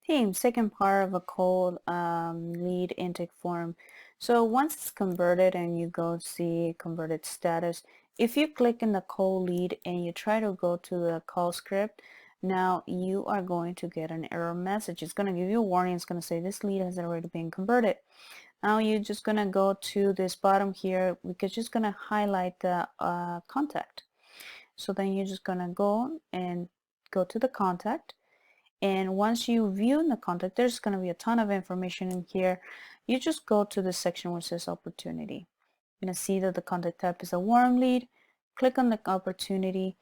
Team, second part of a cold lead intake form. So once it's converted and you go see converted status, if you click in the cold lead and you try to go to the call script, now you are going to get an error message. It's going to give you a warning. It's going to say this lead has already been converted. Now you're just going to go to this bottom here because just going to highlight the contact. So then you're just going to go and go to the contact. And once you view in the contact, there's going to be a ton of information in here. You just go to the section where it says opportunity. You're going to see that the contact type is a warm lead. Click on the opportunity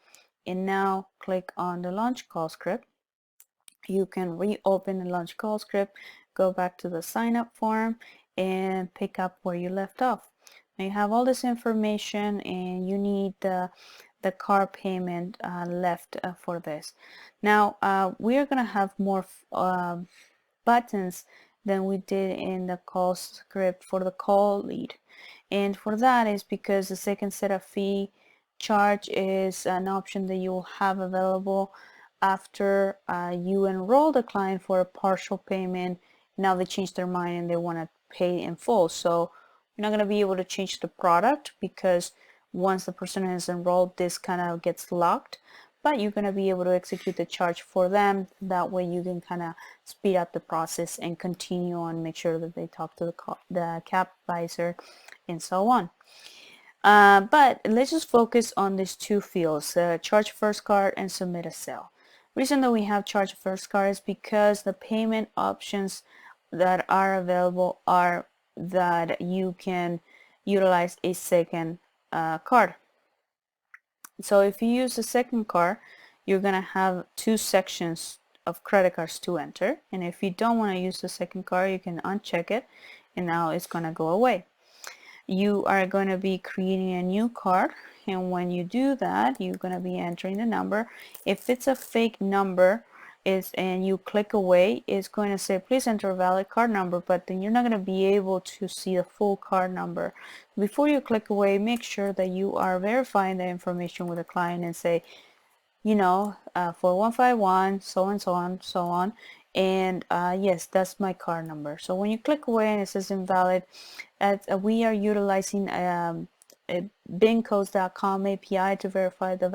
and now click on the launch call script. You can reopen the launch call script, go back to the sign up form and pick up where you left off. Now you have all this information and you need the car payment left for this. Now we are going to have more buttons than we did in the call script for the call lead, and for that is because the second set of fee charge is an option that you will have available after you enroll the client for a partial payment. Now they change their mind and they want to pay in full, so you're not going to be able to change the product because once the person is enrolled, this kind of gets locked, but you're going to be able to execute the charge for them. That way you can kind of speed up the process and continue on, make sure that they talk to the cap advisor and so on. But let's just focus on these two fields, charge first card and submit a sale. Reason that we have charge first card is because the payment options that are available are that you can utilize a second card. So if you use the second card, you're going to have two sections of credit cards to enter, and if you don't want to use the second card, you can uncheck it and now it's going to go away. You are going to be creating a new card, and when you do that, you're going to be entering the number. If it's a fake number and you click away, it's going to say please enter a valid card number, but then you're not going to be able to see the full card number. Before you click away, make sure that you are verifying the information with the client and say, you know, 4151 so and so on so on, and yes, that's my card number. So when you click away and it says invalid, we are utilizing a BingCodes.com API to verify the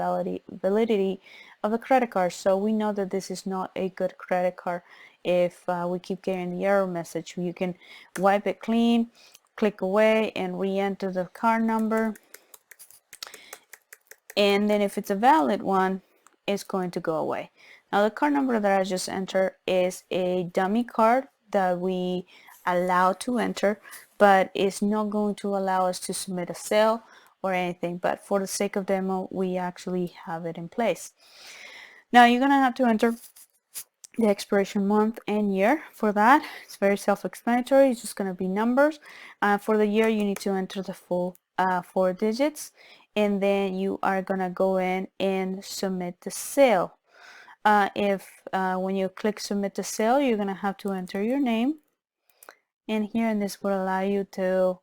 validity of the credit card, so we know that this is not a good credit card. If we keep getting the error message, you can wipe it clean, click away and re-enter the card number, and then if it's a valid one, it's going to go away. Now the card number that I just entered is a dummy card that we allow to enter, but it's not going to allow us to submit a sale or anything, but for the sake of demo, we actually have it in place. Now you're gonna have to enter the expiration month and year. For that, it's very self-explanatory. It's just going to be numbers. For the year, you need to enter the full 4 digits, and then you are going to go in and submit the sale. When you click submit the sale, you're going to have to enter your name, and here, and this will allow you to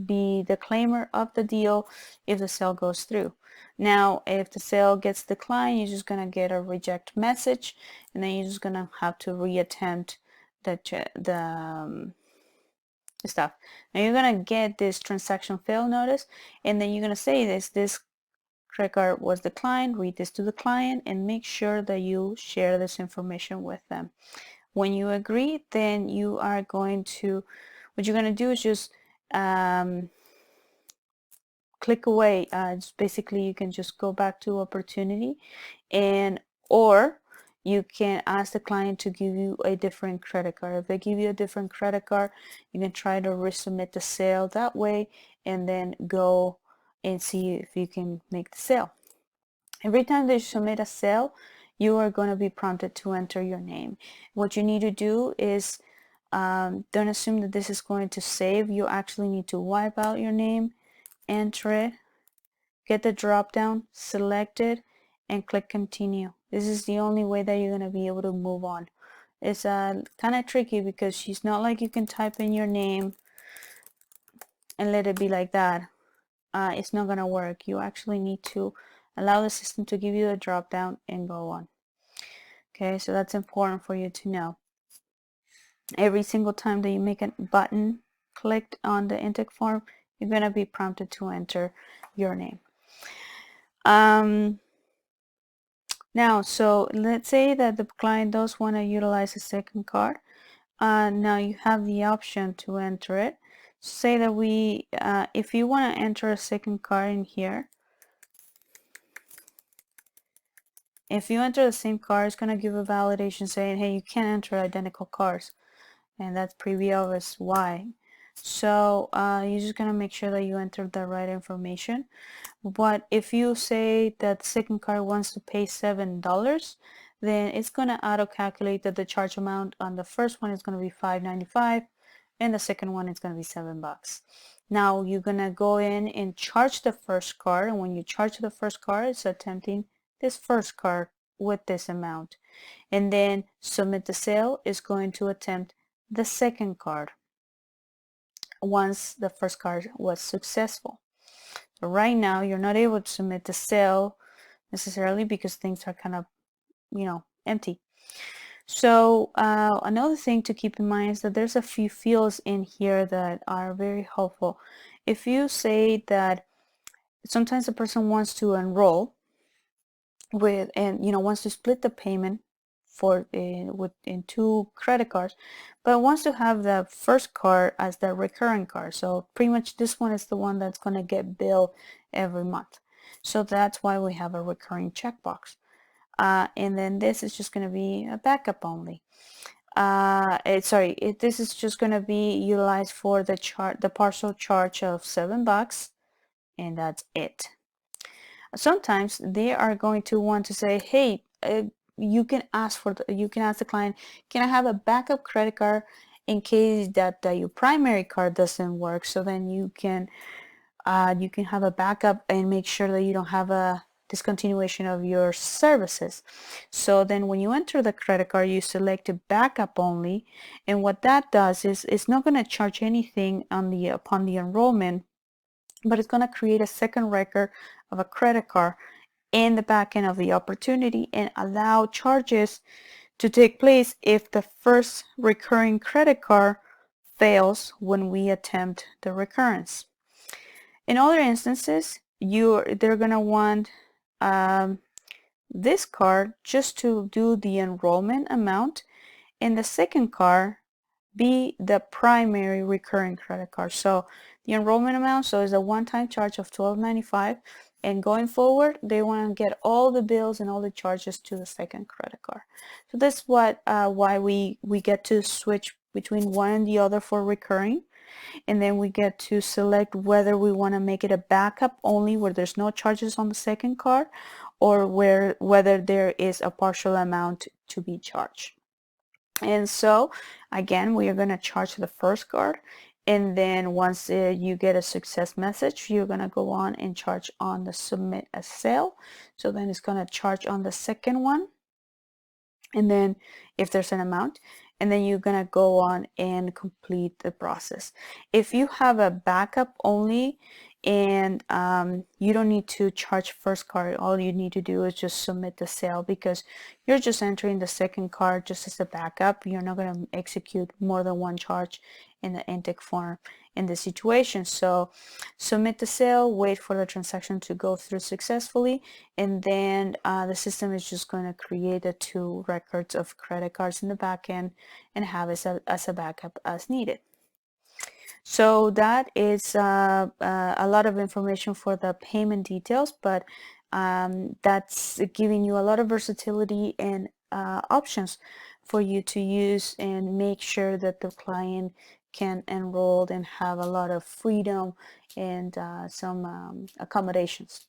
be the claimer of the deal if the sale goes through. Now if the sale gets declined, you're just going to get a reject message, and then you're just going to have to reattempt the stuff. Now you're going to get this transaction fail notice, and then you're going to say this credit card was declined. Read this to the client and make sure that you share this information with them. When you agree, then you are going to, what you're going to do is just click away. Just basically, you can just go back to opportunity, and or you can ask the client to give you a different credit card. If they give you a different credit card, you can try to resubmit the sale that way, and then go and see if you can make the sale. Every time they submit a sale, you are going to be prompted to enter your name. What you need to do is don't assume that this is going to save. You actually need to wipe out your name, enter it, get the drop down, select it, and click continue. This is the only way that you're going to be able to move on. It's kind of tricky because it's not like you can type in your name and let it be like that. It's not going to work. You actually need to allow the system to give you a drop down and go on. Okay, so that's important for you to know. Every single time that you make a button clicked on the intake form, you're going to be prompted to enter your name. Now, so let's say that the client does want to utilize a second card. Now you have the option to enter it. Say that if you want to enter a second card in here, if you enter the same card, it's going to give a validation saying, hey, you can't enter identical cards. And that's pretty obvious why. So you're just going to make sure that you enter the right information. But if you say that the second card wants to pay $7, then it's going to auto calculate that the charge amount on the first one is going to be $5.95 and the second one is going to be $7. Now you're going to go in and charge the first card, and when you charge the first card, it's attempting this first card with this amount. And then submit the sale is going to attempt the second card once the first card was successful. Right now you're not able to submit the sale necessarily because things are kind of, empty. So another thing to keep in mind is that there's a few fields in here that are very helpful. If you say that sometimes a person wants to enroll with, and wants to split the payment for in 2 credit cards, but wants to have the first card as the recurring card. So pretty much this one is the one that's going to get billed every month. So that's why we have a recurring checkbox. And then this is just going to be a backup only. This is just going to be utilized for the partial charge of $7, and that's it. Sometimes they are going to want to say, hey, you can ask the client, can I have a backup credit card in case that your primary card doesn't work? So then you can have a backup and make sure that you don't have a discontinuation of your services. So then when you enter the credit card, you select a backup only, and what that does is it's not going to charge anything upon the enrollment, but it's going to create a second record of a credit card in the back end of the opportunity and allow charges to take place if the first recurring credit card fails when we attempt the recurrence. In other instances, they're going to want this card just to do the enrollment amount, and the second card be the primary recurring credit card. So the enrollment amount, so is a one-time charge of $12.95, and going forward they want to get all the bills and all the charges to the second credit card. So that's why we get to switch between one and the other for recurring, and then we get to select whether we want to make it a backup only where there's no charges on the second card, or whether there is a partial amount to be charged. And so again, we are going to charge the first card, and then once you get a success message, you're going to go on and charge on the submit a sale. So then it's going to charge on the second one, and then if there's an amount, and then you're going to go on and complete the process. If you have a backup only and you don't need to charge first card, all you need to do is just submit the sale, because you're just entering the second card just as a backup. You're not going to execute more than one charge in the intake form in this situation. So submit the sale, wait for the transaction to go through successfully, and then the system is just going to create the 2 records of credit cards in the back end and have it as a backup as needed. So that is a lot of information for the payment details, but that's giving you a lot of versatility and options for you to use and make sure that the client can enroll and have a lot of freedom and some accommodations.